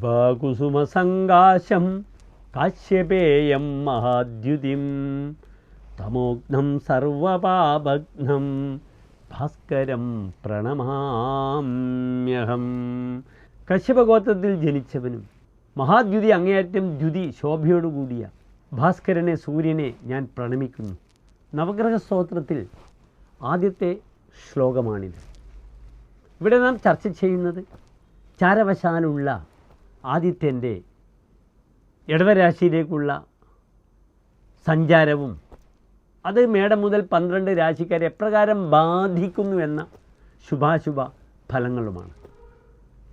ജപാകുസുമസങ്കാശം കാശ്യപേയം മഹാദ്യുതിം തമോഘ്നം സർവപാപഘ്നം ഭാസ്കരം പ്രണമാമ്യഹം. കശ്യപഗോത്രത്തിൽ ജനിച്ചവനും മഹാദ്യുതി അങ്ങേയറ്റം ദ്യുതി ശോഭയോടുകൂടിയ ഭാസ്കരനെ സൂര്യനെ ഞാൻ പ്രണമിക്കുന്നു. നവഗ്രഹ സ്തോത്രത്തിൽ ആദ്യത്തെ ശ്ലോകമാണിത്. ഇവിടെ നാം ചർച്ച ചെയ്യുന്നത് ചാരവശാലുള്ള ആദിത്യൻ്റെ ഇടവരാശിയിലേക്കുള്ള സഞ്ചാരവും അത് മേടം മുതൽ 12 രാശിക്കാരെ എപ്രകാരം ബാധിക്കുന്നു എന്ന ശുഭാശുഭ ഫലങ്ങളുമാണ്.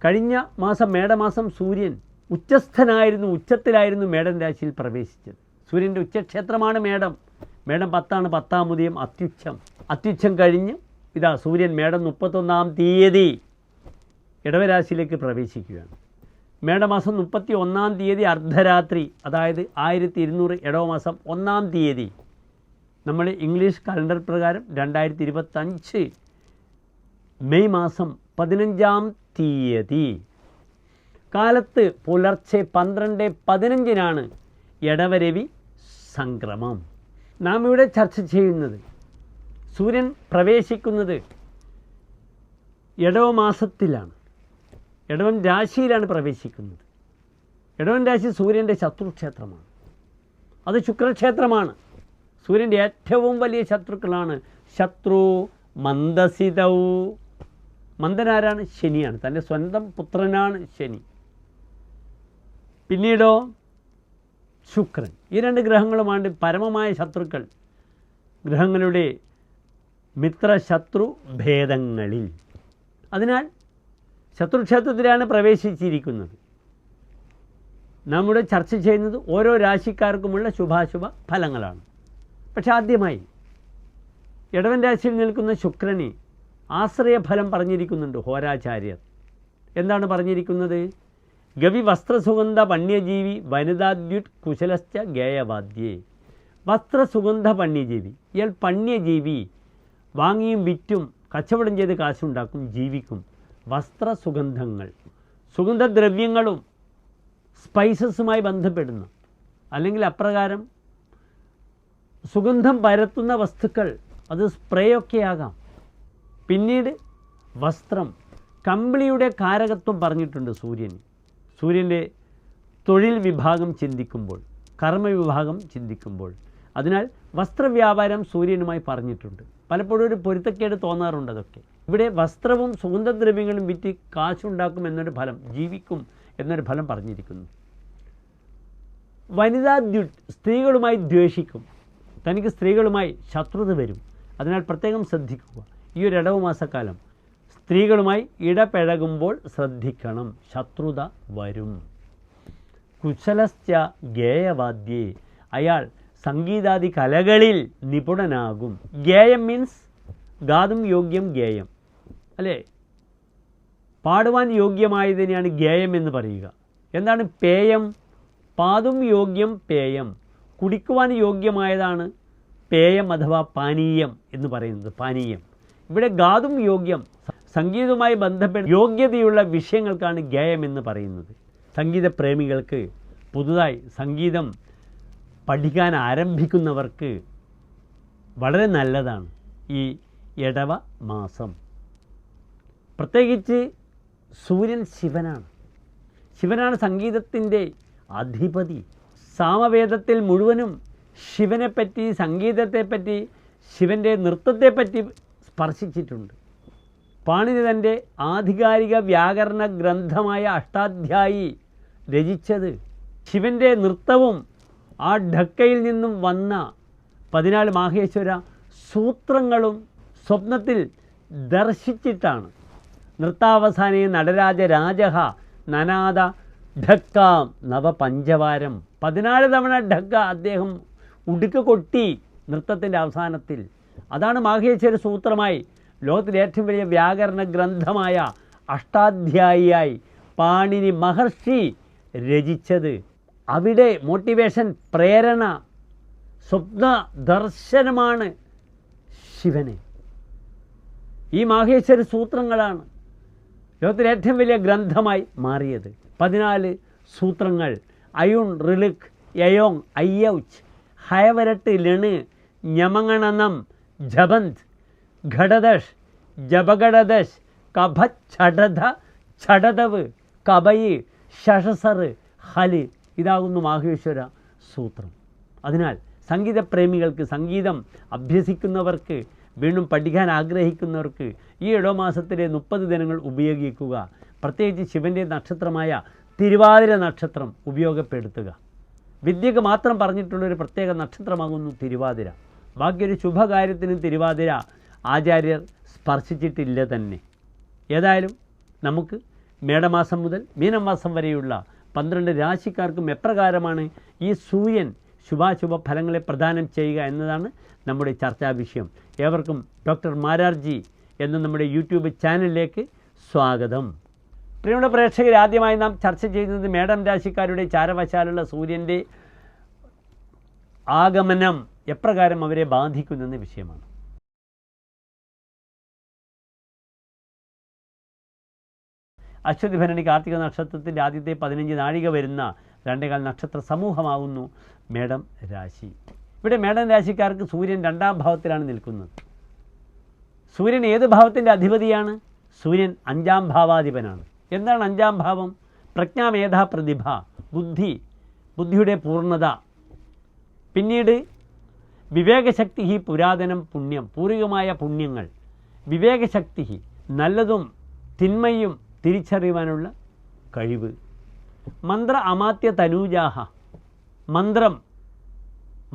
കഴിഞ്ഞ മാസം മേടമാസം സൂര്യൻ ഉച്ചത്തിലായിരുന്നു മേടൻ രാശിയിൽ പ്രവേശിച്ചത്. സൂര്യൻ്റെ ഉച്ചക്ഷേത്രമാണ് മേടം. മേടം 10 ആണ്, 10-ാം ഉദയം അത്യുച്ഛം കഴിഞ്ഞ് ഇതാ സൂര്യൻ മേടം 31-ാം തീയതി ഇടവരാശിയിലേക്ക് പ്രവേശിക്കുകയാണ്. മേടമാസം 31-ാം തീയതി അർദ്ധരാത്രി, അതായത് 1200 ഇടവമാസം 1-ാം തീയതി, നമ്മൾ ഇംഗ്ലീഷ് കലണ്ടർ പ്രകാരം 2025 മെയ് മാസം 15-ാം തീയതി കാലത്ത് പുലർച്ചെ 12:15 ഇടവരവി സംക്രമം. നാം ഇവിടെ ചർച്ച ചെയ്യുന്നത് സൂര്യൻ പ്രവേശിക്കുന്നത് ഇടവ മാസത്തിലാണ്, ഇടവൻ രാശിയിലാണ് പ്രവേശിക്കുന്നത്. ഇടവൻ രാശി സൂര്യൻ്റെ ശത്രുക്ഷേത്രമാണ്, അത് ശുക്രക്ഷേത്രമാണ്. സൂര്യൻ്റെ ഏറ്റവും വലിയ ശത്രുക്കളാണ് ശത്രു മന്ദസിതൗ. മന്ദനാരാണ്? ശനിയാണ്. തൻ്റെ സ്വന്തം പുത്രനാണ് ശനി. പിന്നീടോ ശുക്രൻ. ഈ 2 ഗ്രഹങ്ങളുമാണ് പരമമായ ശത്രുക്കൾ ഗ്രഹങ്ങളുടെ മിത്രശത്രു ഭേദങ്ങളിൽ. അതിനാൽ ശത്രുക്ഷേത്രത്തിലാണ് പ്രവേശിച്ചിരിക്കുന്നത്. നമ്മുടെ ചർച്ച ചെയ്യുന്നത് ഓരോ രാശിക്കാർക്കുമുള്ള ശുഭാശുഭ ഫലങ്ങളാണ്. പക്ഷെ ആദ്യമായി ഇടവൻ രാശിയിൽ നിൽക്കുന്ന ശുക്രന് ആശ്രയഫലം പറഞ്ഞിരിക്കുന്നുണ്ട് ഹോരാചാര്യർ. എന്താണ് പറഞ്ഞിരിക്കുന്നത്? ഗവി വസ്ത്രസുഗന്ധ പണ്യജീവി വനിതാദ്യുത് കുശലശ്ച ഗേയവാദ്യേ. വസ്ത്രസുഗന്ധ പണ്യജീവി, ഇയാൾ പണ്യജീവി, വാങ്ങിയും വിറ്റും കച്ചവടം ചെയ്ത് കാശുണ്ടാക്കും, ജീവിക്കും. വസ്ത്രസുഗന്ധങ്ങൾ, സുഗന്ധദ്രവ്യങ്ങളും സ്പൈസസുമായി ബന്ധപ്പെടുന്ന അല്ലെങ്കിൽ അപ്രകാരം സുഗന്ധം പരത്തുന്ന വസ്തുക്കൾ, അത് സ്പ്രേയൊക്കെ ആകാം. പിന്നീട് വസ്ത്രം, കമ്പിളിയുടെ കാരകത്വം പറഞ്ഞിട്ടുണ്ട് സൂര്യന്. സൂര്യൻ്റെ തൊഴിൽ വിഭാഗം ചിന്തിക്കുമ്പോൾ, കർമ്മവിഭാഗം ചിന്തിക്കുമ്പോൾ, അതിനാൽ വസ്ത്രവ്യാപാരം സൂര്യനുമായി പറഞ്ഞിട്ടുണ്ട്. പലപ്പോഴും ഒരു പൊരുത്തക്കേട് തോന്നാറുണ്ട് അതൊക്കെ. ഇവിടെ വസ്ത്രവും സുഗന്ധദ്രവ്യങ്ങളും വിറ്റ് കാശുണ്ടാക്കും എന്നൊരു ഫലം, ജീവിക്കും എന്നൊരു ഫലം പറഞ്ഞിരിക്കുന്നു. വനിതാദ്യുത്, സ്ത്രീകളുമായി ദ്വേഷിക്കും, തനിക്ക് സ്ത്രീകളുമായി ശത്രുത വരും. അതിനാൽ പ്രത്യേകം ശ്രദ്ധിക്കുക. ഈ ഒരു ഇടവമാസക്കാലം സ്ത്രീകളുമായി ഇടപഴകുമ്പോൾ ശ്രദ്ധിക്കണം, ശത്രുത വരും. കുശലശ്ച ഗേയവാദ്യേ, അയാൾ സംഗീതാദി കലകളിൽ നിപുണനാകും. ഗേയം മീൻസ് ഗാതും യോഗ്യം ഗേയം, അല്ലേ? പാടുവാൻ യോഗ്യമായതിനെയാണ് ഗേയം എന്ന് പറയുക. എന്താണ് പേയം? പാതും യോഗ്യം പേയം, കുടിക്കുവാൻ യോഗ്യമായതാണ് പേയം അഥവാ പാനീയം എന്ന് പറയുന്നത്. പാനീയം. ഇവിടെ ഗാതും യോഗ്യം, സംഗീതവുമായി ബന്ധപ്പെട്ട യോഗ്യതയുള്ള വിഷയങ്ങൾക്കാണ് ഗേയം എന്ന് പറയുന്നത്. സംഗീതപ്രേമികൾക്ക്, പുതുതായി സംഗീതം പഠിക്കാൻ ആരംഭിക്കുന്നവർക്ക് വളരെ നല്ലതാണ് ഈ ഇടവ മാസം. പ്രത്യേകിച്ച് സൂര്യൻ ശിവനാണ് സംഗീതത്തിൻ്റെ അധിപതി. സാമവേദത്തിൽ മുഴുവനും ശിവനെപ്പറ്റി, സംഗീതത്തെപ്പറ്റി, ശിവൻ്റെ നൃത്തത്തെപ്പറ്റി സ്പർശിച്ചിട്ടുണ്ട്. പാണിനി തൻ്റെ ആധികാരിക വ്യാകരണ ഗ്രന്ഥമായ അഷ്ടാധ്യായി രചിച്ചത് ശിവൻ്റെ നൃത്തവും ആ ഢക്കയിൽ നിന്നും വന്ന 14 മാഹേശ്വര സൂത്രങ്ങളും സ്വപ്നത്തിൽ ദർശിച്ചിട്ടാണ്. നൃത്താവസാനേ നടരാജരാജഹ നനാദ ഢക്കാം നവപഞ്ചവാരം. 14 തവണ ഢക്ക അദ്ദേഹം ഉടുക്ക് കൊട്ടി നൃത്തത്തിൻ്റെ അവസാനത്തിൽ. അതാണ് മാഹേശ്വര സൂത്രമായി ലോകത്തിലെ ഏറ്റവും വലിയ വ്യാകരണ ഗ്രന്ഥമായ അഷ്ടാധ്യായിയായി പാണിനി മഹർഷി രചിച്ചത്. അവിടെ മോട്ടിവേഷൻ, പ്രേരണ, സ്വപ്ന ദർശനമാണ് ശിവനെ. ഈ മാഹേശ്വര സൂത്രങ്ങളാണ് ലോകത്തിലെ ഏറ്റവും വലിയ ഗ്രന്ഥമായി മാറിയത്. 14 സൂത്രങ്ങൾ അയുൺ റിലിക് യയോങ് അയ്യൗച്ച് ഹയവരട്ട് ലണ് ഞമങ്ങണനം ജബന്ത് ഘടദഷ് ജപഘടദഷ് കഭച്ഛടധ ഛടതവ് കബയി ഷഷസർ ഹല് ഇതാകുന്നു മാഹേശ്വര സൂത്രം. അതിനാൽ സംഗീതപ്രേമികൾക്ക്, സംഗീതം അഭ്യസിക്കുന്നവർക്ക്, വീണ്ടും പഠിക്കാൻ ആഗ്രഹിക്കുന്നവർക്ക് ഈ ഇടവമാസത്തിലെ 30 ദിനങ്ങൾ ഉപയോഗിക്കുക. പ്രത്യേകിച്ച് ശിവൻ്റെ നക്ഷത്രമായ തിരുവാതിര നക്ഷത്രം ഉപയോഗപ്പെടുത്തുക. വിദ്യക്ക് മാത്രം പറഞ്ഞിട്ടുള്ളൊരു പ്രത്യേക നക്ഷത്രമാകുന്നു തിരുവാതിര. ബാക്കിയൊരു ശുഭകാര്യത്തിനും തിരുവാതിര ആചാര്യർ സ്പർശിച്ചിട്ടില്ല തന്നെ. ഏതായാലും നമുക്ക് മേടമാസം മുതൽ മീനം മാസം വരെയുള്ള 12 രാശിക്കാർക്കും എപ്രകാരമാണ് ഈ സൂര്യൻ ശുഭാശുഭ ഫലങ്ങളെ പ്രദാനം ചെയ്യുക എന്നതാണ് നമ്മുടെ ചർച്ചാ വിഷയം. ഏവർക്കും ഡോക്ടർ മാരാർജി എന്ന നമ്മുടെ യൂട്യൂബ് ചാനലിലേക്ക് സ്വാഗതം. പ്രിയമുള്ള പ്രേക്ഷകർ, ആദ്യമായി നാം ചർച്ച ചെയ്യുന്നത് മേടം രാശിക്കാരുടെ ചാരവശാലുള്ള സൂര്യൻ്റെ ആഗമനം എപ്രകാരം അവരെ ബാധിക്കുന്നെന്ന വിഷയമാണ്. അശ്വതി ഭരണി കാർത്തിക നക്ഷത്രത്തിൻ്റെ ആദ്യത്തെ 15 നാഴിക വരുന്ന 2 നക്ഷത്ര സമൂഹമാകുന്നു മേടം രാശി. ഇവിടെ മേടം രാശിക്കാർക്ക് സൂര്യൻ 2ാം ഭാവത്തിലാണ് നിൽക്കുന്നത്. സൂര്യൻ ഏത് ഭാവത്തിൻ്റെ അധിപതിയാണ്? സൂര്യൻ 5ാം ഭാവാധിപനാണ്. എന്താണ് 5ാം ഭാവം? പ്രജ്ഞാമേധാ പ്രതിഭ, ബുദ്ധിയുടെ പൂർണ്ണത. പിന്നീട് വിവേകശക്തി പുരാതനം പുണ്യം, പൂർവികമായ പുണ്യങ്ങൾ. വിവേകശക്തി നല്ലതും തിന്മയും തിരിച്ചറിയുവാനുള്ള കഴിവ്. മന്ത്ര അമാത്യ തനൂജാഹ,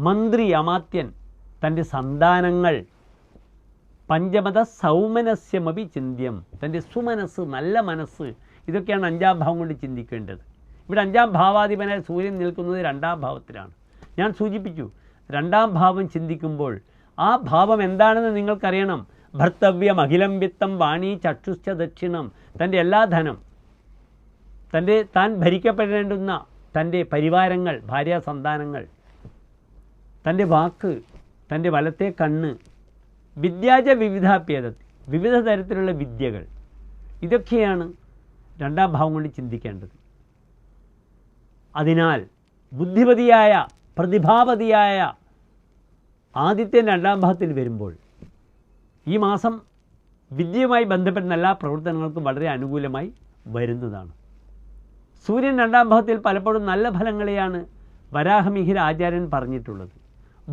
മന്ത്രി അമാത്യൻ തൻ്റെ സന്താനങ്ങൾ. പഞ്ചമത സൗമനസ്യമപി ചിന്ത്യം, തൻ്റെ സുമനസ്സ്, നല്ല മനസ്സ്. ഇതൊക്കെയാണ് 5ാം ഭാവം കൊണ്ട് ചിന്തിക്കേണ്ടത്. ഇവിടെ 5ാം ഭാവാധിപനായ സൂര്യൻ നിൽക്കുന്നത് 2ാം ഭാവത്തിലാണ്. ഞാൻ സൂചിപ്പിച്ചു, 2ാം ഭാവം ചിന്തിക്കുമ്പോൾ ആ ഭാവം എന്താണെന്ന് നിങ്ങൾക്കറിയണം. ഭർത്തവ്യം അഖിലം വിത്തം വാണി ചക്ഷുശ്ച ദക്ഷിണം, തൻ്റെ എല്ലാ ധനം, താൻ ഭരിക്കപ്പെടേണ്ടുന്ന തൻ്റെ പരിവാരങ്ങൾ, ഭാര്യാസന്താനങ്ങൾ, തൻ്റെ വാക്ക്, തൻ്റെ വലത്തെ കണ്ണ്. വിദ്യാജ വിവിധാഭ്യേദത്തിൽ, വിവിധ തരത്തിലുള്ള വിദ്യകൾ. ഇതൊക്കെയാണ് 2ാം ഭാവം കൊണ്ട് ചിന്തിക്കേണ്ടത്. അതിനാൽ ബുദ്ധിപതിയായ, പ്രതിഭാപതിയായ ആദിത്യൻ 2ാം ഭാവത്തിൽ വരുമ്പോൾ ഈ മാസം വിദ്യയുമായി ബന്ധപ്പെടുന്ന എല്ലാ പ്രവർത്തനങ്ങൾക്കും വളരെ അനുകൂലമായി വരുന്നതാണ്. സൂര്യൻ 2ാം ഭാവത്തിൽ പലപ്പോഴും നല്ല ഫലങ്ങളെയാണ് വരാഹമിഹിര ആചാര്യൻ പറഞ്ഞിട്ടുള്ളത്.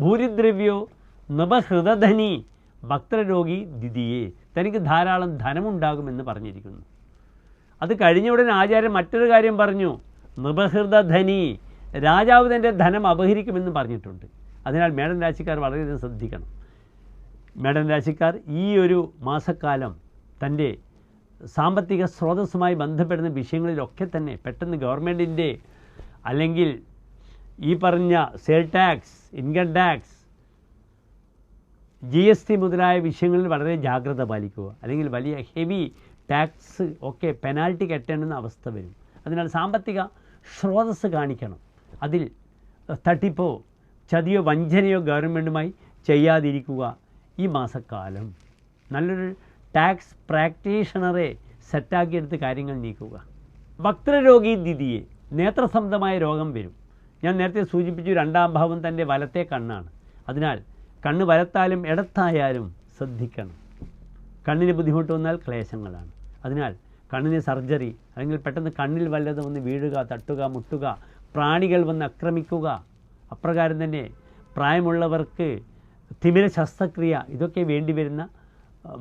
ഭൂരിദ്രവ്യോ നവഹൃതധനി ഭക്തരോഗി ദ്വിതീയേ, തനിക്ക് ധാരാളം ധനമുണ്ടാകുമെന്ന് പറഞ്ഞിരിക്കുന്നു. അത് കഴിഞ്ഞ ഉടനെ ആചാര്യൻ മറ്റൊരു കാര്യം പറഞ്ഞു, നൃപഹൃതധനി, രാജാവ് തൻ്റെ ധനം അപഹരിക്കുമെന്ന് പറഞ്ഞിട്ടുണ്ട്. അതിനാൽ മേടൻ രാശിക്കാർ വളരെയധികം ശ്രദ്ധിക്കണം. മേടൻ രാശിക്കാർ ഈ ഒരു മാസക്കാലം തൻ്റെ സാമ്പത്തിക സ്രോതസ്സുമായി ബന്ധപ്പെടുന്ന വിഷയങ്ങളിലൊക്കെ തന്നെ പെട്ടെന്ന് ഗവൺമെൻറ്റിൻ്റെ അല്ലെങ്കിൽ ഈ പറഞ്ഞ sale tax, income tax, GST മുതലായ വിഷയങ്ങളിൽ വളരെ ജാഗ്രത പാലിക്കുക. അല്ലെങ്കിൽ വലിയ ഹെവി ടാക്സ് ഒക്കെ പെനാൽറ്റി കെട്ടേണ്ടുന്ന അവസ്ഥ വരും. അതിനാൽ സാമ്പത്തിക സ്രോതസ്സ് കാണിക്കണം. അതിൽ തട്ടിപ്പോ ചതിയോ വഞ്ചനയോ ഗവൺമെൻറ്റുമായി ചെയ്യാതിരിക്കുക. ഈ മാസക്കാലം നല്ലൊരു ടാക്സ് പ്രാക്ടീഷണറെ സെറ്റാക്കിയെടുത്ത് കാര്യങ്ങൾ നീക്കുക. വക്രരോഗി ദ്വിതീയെ, നേത്രസംബന്ധമായ രോഗം വരും. ഞാൻ നേരത്തെ സൂചിപ്പിച്ചു, 2ാം ഭാവം തൻ്റെ വലത്തെ കണ്ണാണ്. അതിനാൽ കണ്ണ് വലത്താലും ഇടത്തായാലും ശ്രദ്ധിക്കണം. കണ്ണിന് ബുദ്ധിമുട്ട് വന്നാൽ ക്ലേശങ്ങളാണ്. അതിനാൽ കണ്ണിന് സർജറി, അല്ലെങ്കിൽ പെട്ടെന്ന് കണ്ണിൽ വല്ലതും വന്ന് വീഴുക, തട്ടുക, മുട്ടുക, പ്രാണികൾ വന്ന് ആക്രമിക്കുക. അപ്രകാരം തന്നെ പ്രായമുള്ളവർക്ക് തിമിര ശസ്ത്രക്രിയ, ഇതൊക്കെ വേണ്ടിവരുന്ന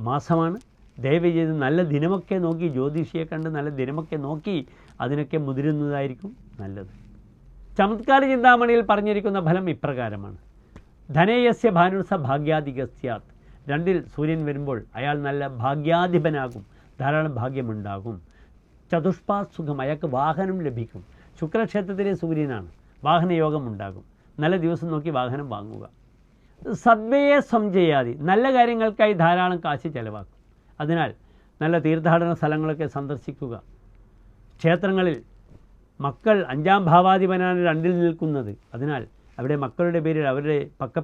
മാസമാണ്. ദയവ് ചെയ്ത് നല്ല ദിനമൊക്കെ നോക്കി, ജ്യോതിഷിയെ കണ്ട് നല്ല ദിനമൊക്കെ നോക്കി അതിനൊക്കെ മുതിരുന്നതായിരിക്കും നല്ലത്. ചമത്കാര ചിന്താമണിയിൽ പറഞ്ഞിരിക്കുന്ന ഫലം ഇപ്രകാരമാണ്. ധനേയസ്യ ഭാനുസ ഭാഗ്യാധികസ്യാത്, 2ൽ സൂര്യൻ വരുമ്പോൾ അയാൾ നല്ല ഭാഗ്യാധിപനാകും, ധാരാളം ഭാഗ്യമുണ്ടാകും. ചതുഷ്പാത് സുഖം, അയാൾക്ക് വാഹനം ലഭിക്കും. ശുക്രക്ഷേത്രത്തിലെ സൂര്യനാണ്, വാഹനയോഗം ഉണ്ടാകും. നല്ല ദിവസം നോക്കി വാഹനം വാങ്ങുക. സദ്വയെ സംജയാതി, നല്ല കാര്യങ്ങൾക്കായി ധാരാളം കാശ് ചെലവാക്കും. അതിനാൽ നല്ല തീർത്ഥാടന സ്ഥലങ്ങളൊക്കെ സന്ദർശിക്കുക. ക്ഷേത്രങ്ങളിൽ മക്കൾ 5ാം ഭാവാധിപനാണ് 2ൽ നിൽക്കുന്നത്. അതിനാൽ അവിടെ മക്കളുടെ പേരിൽ, അവരുടെ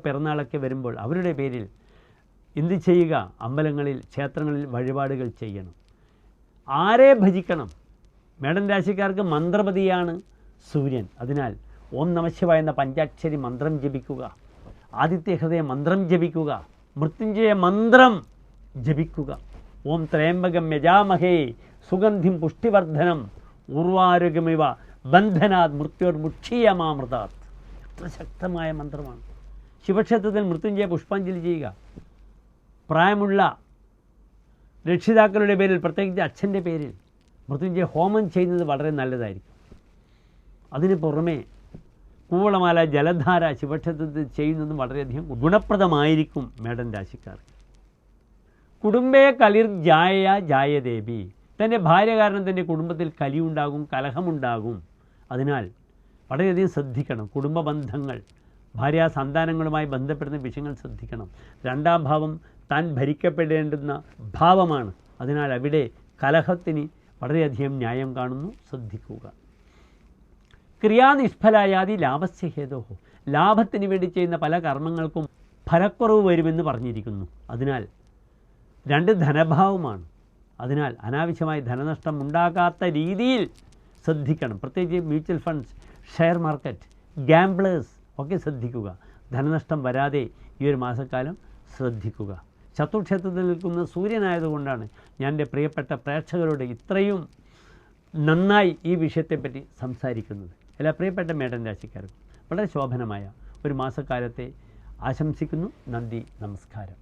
പിറന്നാളൊക്കെ വരുമ്പോൾ അവരുടെ പേരിൽ എന്ത് ചെയ്യുക? അമ്പലങ്ങളിൽ, ക്ഷേത്രങ്ങളിൽ വഴിപാടുകൾ ചെയ്യണം. ആരെ ഭജിക്കണം? മേടൻ രാശിക്കാർക്ക് മന്ത്രപതിയാണ് സൂര്യൻ. അതിനാൽ ഓം നമഃശിവായ എന്ന പഞ്ചാക്ഷരി മന്ത്രം ജപിക്കുക, ആദിത്യ ഹൃദയ മന്ത്രം ജപിക്കുക, മൃത്യുഞ്ജയ മന്ത്രം ജപിക്കുക. ഓം ത്രയംബകം യജാമഹേ സുഗന്ധിം പുഷ്ടിവർദ്ധനം ഊർവാരോഗ്യമിവ ബന്ധനാത് മൃത്യോർമുക്ഷീയമാമൃതാത്. എത്ര ശക്തമായ മന്ത്രമാണ്. ശിവക്ഷേത്രത്തിൽ മൃത്യുഞ്ജയ പുഷ്പാഞ്ജലി ചെയ്യുക. പ്രായമുള്ള രക്ഷിതാക്കളുടെ പേരിൽ, പ്രത്യേകിച്ച് അച്ഛൻ്റെ പേരിൽ മൃത്യുഞ്ജയ ഹോമം ചെയ്യുന്നത് വളരെ നല്ലതായിരിക്കും. അതിന് പുറമെ കൂവളമാല, ജലധാര ശിവക്ഷേത്രത്തിൽ ചെയ്യുന്നതും വളരെയധികം ഗുണപ്രദമായിരിക്കും മേടൻ രാശിക്കാർക്ക്. കുടുംബേ കലിർ ജായ ജായദേവി. തൻ്റെ ഭാര്യ കാരണം തൻ്റെ കുടുംബത്തിൽ കലിയുണ്ടാകും, കലഹമുണ്ടാകും. അതിനാൽ വളരെയധികം ശ്രദ്ധിക്കണം. കുടുംബ ബന്ധങ്ങൾ, ഭാര്യ സന്താനങ്ങളുമായി ബന്ധപ്പെടുന്ന വിഷയങ്ങൾ ശ്രദ്ധിക്കണം. രണ്ടാം ഭാവം താൻ ഭരിക്കപ്പെടേണ്ടുന്ന ഭാവമാണ്. അതിനാൽ അവിടെ കലഹത്തിന് വളരെയധികം ന്യായം കാണുന്നു, ശ്രദ്ധിക്കുക. ക്രിയാനിഷ്ഫലായാതി ലാഭസ്യ ഹേതോഹോ. ലാഭത്തിന് വേണ്ടി ചെയ്യുന്ന പല കർമ്മങ്ങൾക്കും ഫലക്കുറവ് വരുമെന്ന് പറഞ്ഞിരിക്കുന്നു. അതിനാൽ രണ്ട് ധനഭാവമാണ്. അതിനാൽ അനാവശ്യമായി ധനനഷ്ടം ഉണ്ടാകാത്ത രീതിയിൽ ശ്രദ്ധിക്കണം. പ്രത്യേകിച്ച് mutual funds, share market, gamblers ഒക്കെ ശ്രദ്ധിക്കുക. ധനനഷ്ടം വരാതെ ഈ ഒരു മാസക്കാലം ശ്രദ്ധിക്കുക. ശത്രുക്ഷേത്രത്തിൽ നിൽക്കുന്ന സൂര്യനായതുകൊണ്ടാണ് ഞാൻ എൻ്റെ പ്രിയപ്പെട്ട പ്രേക്ഷകരോട് ഇത്രയും നന്നായി ഈ വിഷയത്തെപ്പറ്റി സംസാരിക്കുന്നത്. എല്ലാ പ്രിയപ്പെട്ട മേടൻ രാശിക്കാർക്കും വളരെ ശോഭനമായ ഒരു മാസക്കാലത്തെ ആശംസിക്കുന്നു. നന്ദി, നമസ്കാരം.